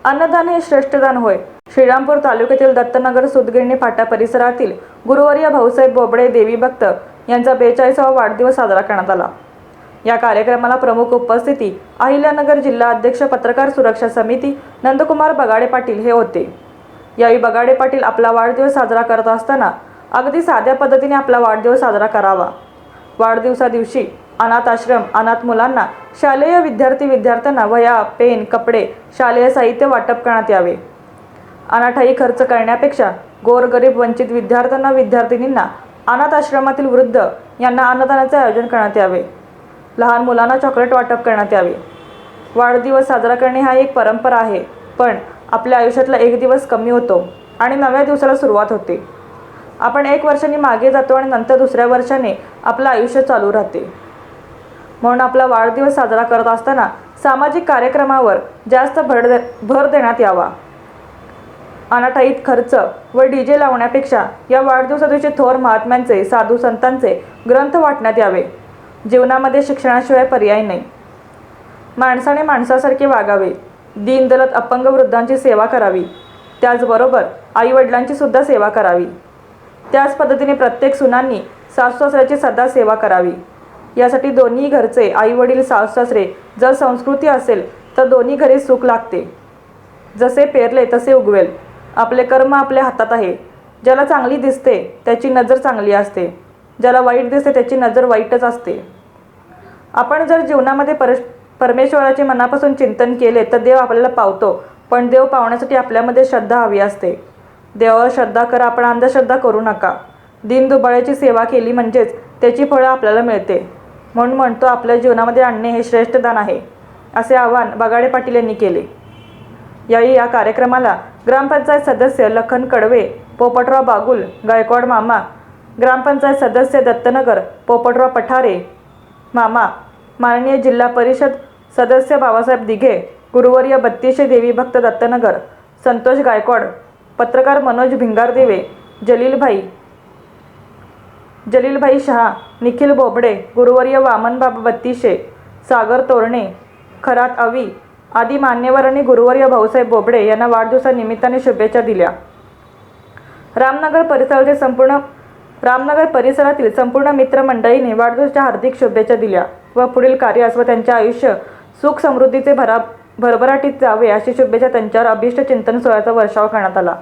अन्नदान हे श्रेष्ठदान होय. श्रीरामपूर तालुक्यातील दत्तनगर सुतगिरणी फाटा परिसरातील गुरुवर्य भाऊसाहेब बोबडे देवी भक्त यांचा 42वा वाढदिवस साजरा करण्यात आला. या कार्यक्रमाला प्रमुख उपस्थिती अहिल्यानगर जिल्हा अध्यक्ष पत्रकार सुरक्षा समिती नंदकुमार बगाडे पाटील हे होते. यावेळी बगाडे पाटील आपला वाढदिवस साजरा करत असताना अगदी साध्या पद्धतीने आपला वाढदिवस साजरा करावा. वाढदिवसा दिवशी अनाथ आश्रम, अनाथ मुलांना, शालेय विद्यार्थ्यांना वह्या, पेन, कपडे, शालेय साहित्य वाटप करण्यात यावे. अनाठाई खर्च करण्यापेक्षा गोरगरीब वंचित विद्यार्थ्यांना, विद्यार्थिनींना, अनाथ आश्रमातील वृद्ध यांना अन्नदानाचे आयोजन करण्यात यावे. लहान मुलांना चॉकलेट वाटप करण्यात यावे. वाढदिवस साजरा करणे हा एक परंपरा आहे, पण आपल्या आयुष्यातला एक दिवस कमी होतो आणि नव्या दिवसाला सुरुवात होते. आपण 1 वर्षांनी मागे जातो आणि नंतर दुसऱ्या वर्षाने आपलं आयुष्य चालू राहते. म्हणून आपला वाढदिवस साजरा करत असताना सामाजिक कार्यक्रमावर जास्त भर देण्यात यावा. अनाठाईत खर्च व डीजे लावण्यापेक्षा या वाढदिवसा दिवशी थोर महात्म्यांचे, साधू संतांचे ग्रंथ वाटण्यात यावे. जीवनामध्ये शिक्षणाशिवाय पर्याय नाही. माणसाने माणसासारखे वागावे. दीनदलित अपंग वृद्धांची सेवा करावी. त्याचबरोबर आईवडिलांची सुद्धा सेवा करावी. त्याच पद्धतीने प्रत्येक सुनांनी सासू-सासऱ्याची सदा सेवा करावी. यासाठी दोन्ही घरचे आईवडील, सासू-सासरे जर संस्कृती असेल तर दोन्ही घरी सुख लागते. जसे पेरले तसे उगवेल. आपले कर्म आपल्या हातात आहे. ज्याला चांगली दिसते त्याची नजर चांगली असते, ज्याला वाईट दिसते त्याची नजर वाईटच असते. आपण जर जीवनामध्ये परमेश्वराचे मनापासून चिंतन केले तर देव आपल्याला पावतो, पण देव पावण्यासाठी आपल्यामध्ये श्रद्धा हवी असते. देवावर श्रद्धा करा, आपण अंधश्रद्धा करू नका. दीनदुबळ्याची सेवा केली म्हणजेच त्याची फळं आपल्याला मिळते. म्हणून म्हणतो, आपल्या जीवनामध्ये आणणे हे श्रेष्ठ दान आहे, असे आवाहन बगाडे पाटील यांनी केले. यावेळी या कार्यक्रमाला ग्रामपंचायत सदस्य लखन कडवे, पोपटराव बागुल, गायकवाड मामा, ग्रामपंचायत सदस्य दत्तनगर पोपटराव पठारे मामा, माननीय जिल्हा परिषद सदस्य बाबासाहेब दिघे, गुरुवर्य 3200 देवी भक्त दत्तनगर संतोष गायकवाड, पत्रकार मनोज भिंगारदेवे, जलीलभाई शहा, निखिल बोबडे, गुरुवर्य वामनबाबा 3200, सागर तोरणे, खरात अवी आदी मान्यवरांनी गुरुवर्य भाऊसाहेब बोबडे यांना वाढदिवसानिमित्ताने शुभेच्छा दिल्या. रामनगर परिसरातील संपूर्ण मित्रमंडळीने वाढदिवसाच्या हार्दिक शुभेच्छा दिल्या व पुढील कार्यास व त्यांचे आयुष्य सुख समृद्धीचे भरभराटीत जावे अशी शुभेच्छा त्यांच्यावर अभिष्ट चिंतन सोहळ्याचा वर्षाव करण्यात आला.